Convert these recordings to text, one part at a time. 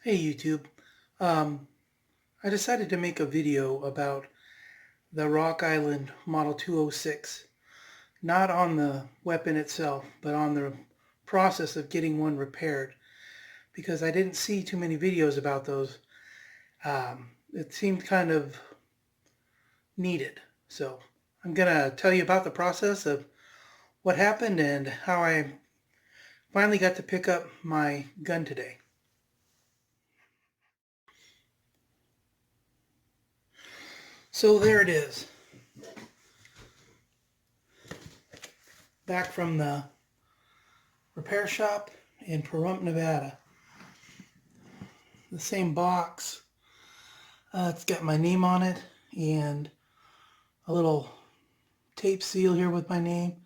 Hey YouTube, um, I decided to make a video about the Rock Island Model 206, not on the weapon itself, but on the process of getting one repaired, because I didn't see too many videos about those. It seemed kind of needed. So I'm going to tell you about the process of what happened and how I finally got to pick up my gun today. So there it is. Back from the repair shop in Pahrump, Nevada. The same box. It's got my name on it and a little tape seal here with my name.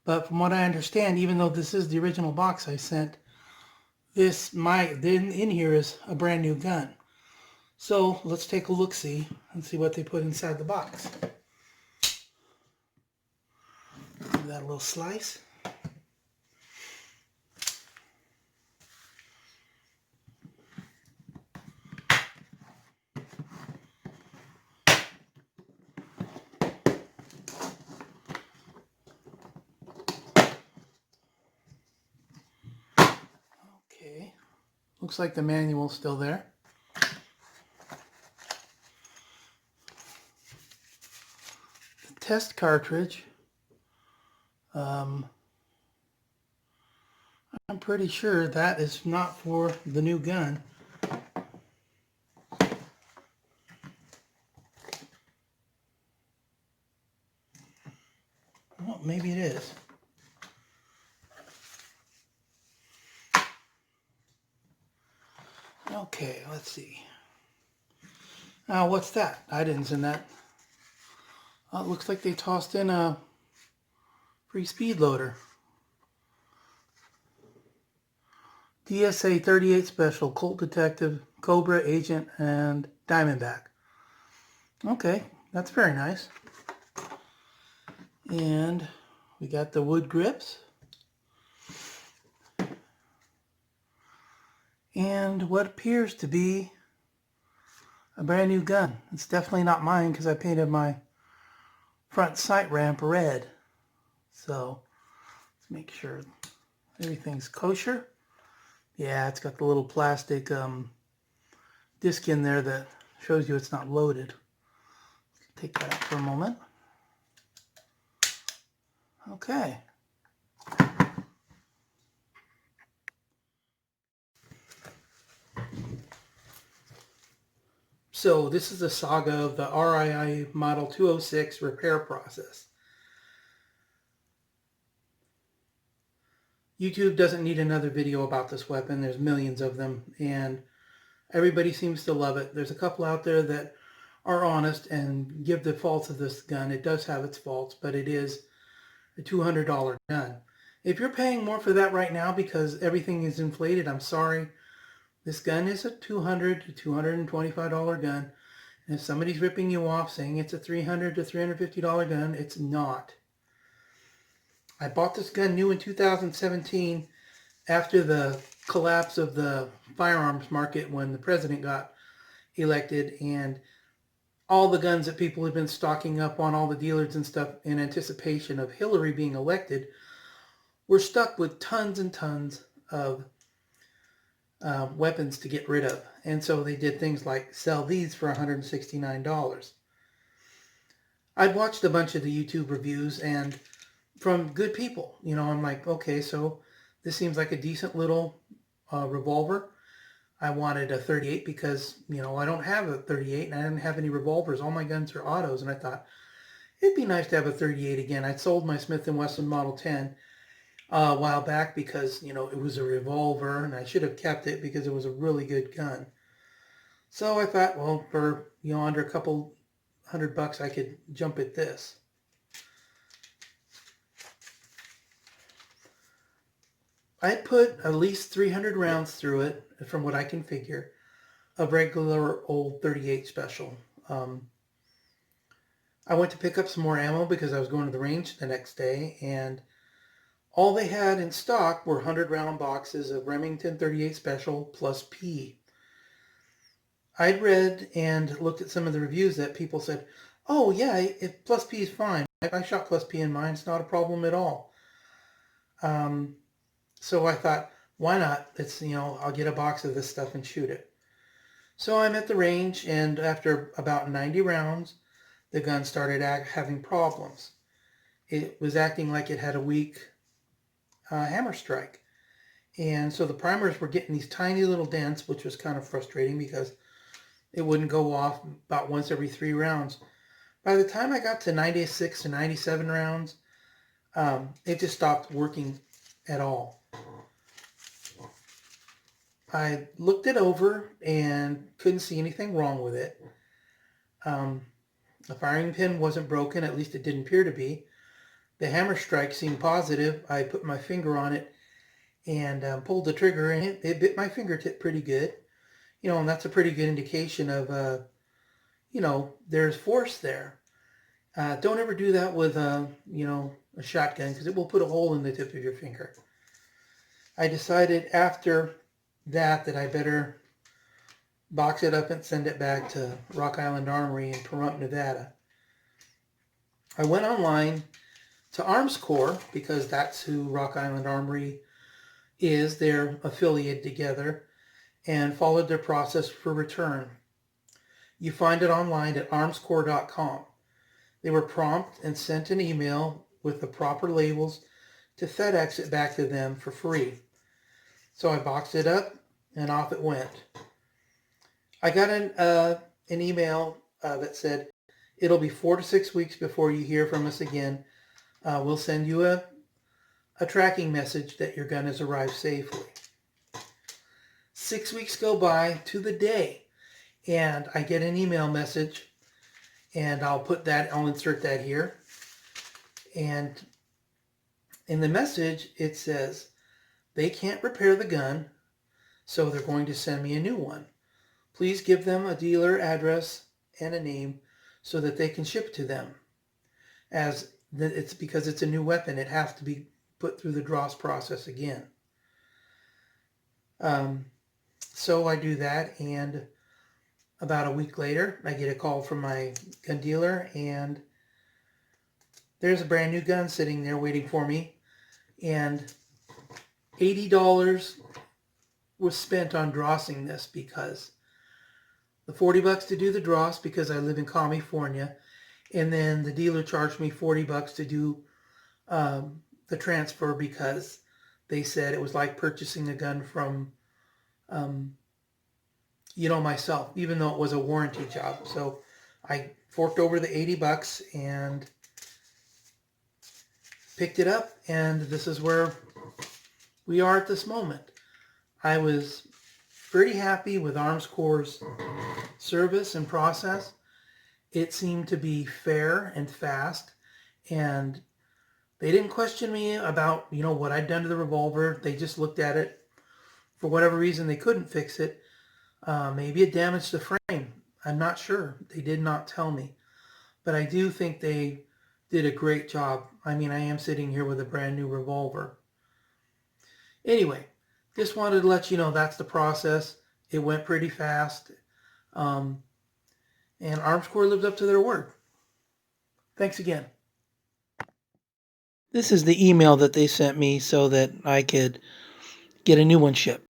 But from what I understand, even though this is the original box I sent, in here is a brand new gun. So let's take a look-see and see what they put inside the box. Give that a little slice. Okay, looks like the manual's still there. The test cartridge. I'm pretty sure that is not for the new gun. Well, maybe it is. Okay, let's see. Now, what's that? I didn't send that. It looks like they tossed in a free speed loader. DSA 38 Special, Colt Detective, Cobra Agent, and Diamondback. Okay, that's very nice. And we got the wood grips. And what appears to be a brand new gun. It's definitely not mine because I painted my front sight ramp red. So let's make sure everything's kosher. Yeah, it's got the little plastic disc in there that shows you it's not loaded. Take that out for a moment. Okay. So this is the saga of the RII Model 206 repair process. YouTube doesn't need another video about this weapon. There's millions of them, and everybody seems to love it. There's a couple out there that are honest and give the faults of this gun. It does have its faults, but it is a $200 gun. If you're paying more for that right now because everything is inflated, I'm sorry. This gun is a $200 to $225 gun. And if somebody's ripping you off saying it's a $300 to $350 gun, it's not. I bought this gun new in 2017 after the collapse of the firearms market when the president got elected, and all the guns that people had been stocking up on all the dealers and stuff in anticipation of Hillary being elected were stuck with tons and tons of weapons to get rid of. And so they did things like sell these for $169. I've watched a bunch of the YouTube reviews and from good people, you know, I'm like, okay, so this seems like a decent little revolver. I wanted a 38 because, you know, I don't have a 38 and I didn't have any revolvers. All my guns are autos, and I thought it'd be nice to have a 38 again. I sold my Smith & Wesson Model 10 a while back because, you know, it was a revolver and I should have kept it because it was a really good gun. So I thought, well, for, you know, under a couple $100 I could jump at this. I put at least 300 rounds through it, from what I can figure, of regular old 38 special. I went to pick up some more ammo because I was going to the range the next day, and all they had in stock were 100 round boxes of Remington 38 special plus P. I'd read and looked at some of the reviews that people said, oh yeah, if plus P is fine. I shot plus P in mine. It's not a problem at all. So I thought, why not? I'll get a box of this stuff and shoot it. So I'm at the range, and after about 90 rounds, the gun started having problems. It was acting like it had a weak hammer strike. And so the primers were getting these tiny little dents, which was kind of frustrating because it wouldn't go off about once every 3 rounds. By the time I got to 96 to 97 rounds, it just stopped working at all. I looked it over and couldn't see anything wrong with it. The firing pin wasn't broken, at least it didn't appear to be. The hammer strike seemed positive. I put my finger on it and pulled the trigger, and it bit my fingertip pretty good. And that's a pretty good indication of, there's force there. Don't ever do that with, a shotgun, because it will put a hole in the tip of your finger. I decided after that I better box it up and send it back to Island Armory in Pahrump, Nevada. I went online to Armscor because that's who Island Armory is. They're affiliated together, and followed their process for return. You find it online at armscor.com. They were prompt and sent an email with the proper labels to FedEx it back to them for free. So I boxed it up and off it went. I got an email that said, it'll be 4 to 6 weeks before you hear from us again. We'll send you a tracking message that your gun has arrived safely. 6 weeks go by to the day, and I get an email message, and I'll insert that here. And in the message, it says, they can't repair the gun, so they're going to send me a new one. Please give them a dealer address and a name so that they can ship to them. It's because it's a new weapon, it has to be put through the dross process again. So I do that, and about a week later, I get a call from my gun dealer, and there's a brand new gun sitting there waiting for me, and $80 was spent on drossing this, because the $40 to do the dross because I live in California, and then the dealer charged me $40 to do the transfer because they said it was like purchasing a gun from myself, even though it was a warranty job. So I forked over the $80 and picked it up, and this is where we are at this moment. I was pretty happy with Armscor's service and process. It seemed to be fair and fast, and they didn't question me about, what I'd done to the Revolver. They just looked at it. For whatever reason, they couldn't fix it. Maybe it damaged the frame. I'm not sure. They did not tell me. But I do think they did a great job. I am sitting here with a brand new Revolver. Anyway, just wanted to let you know that's the process. It went pretty fast. And Armscor lived up to their word. Thanks again. This is the email that they sent me so that I could get a new one shipped.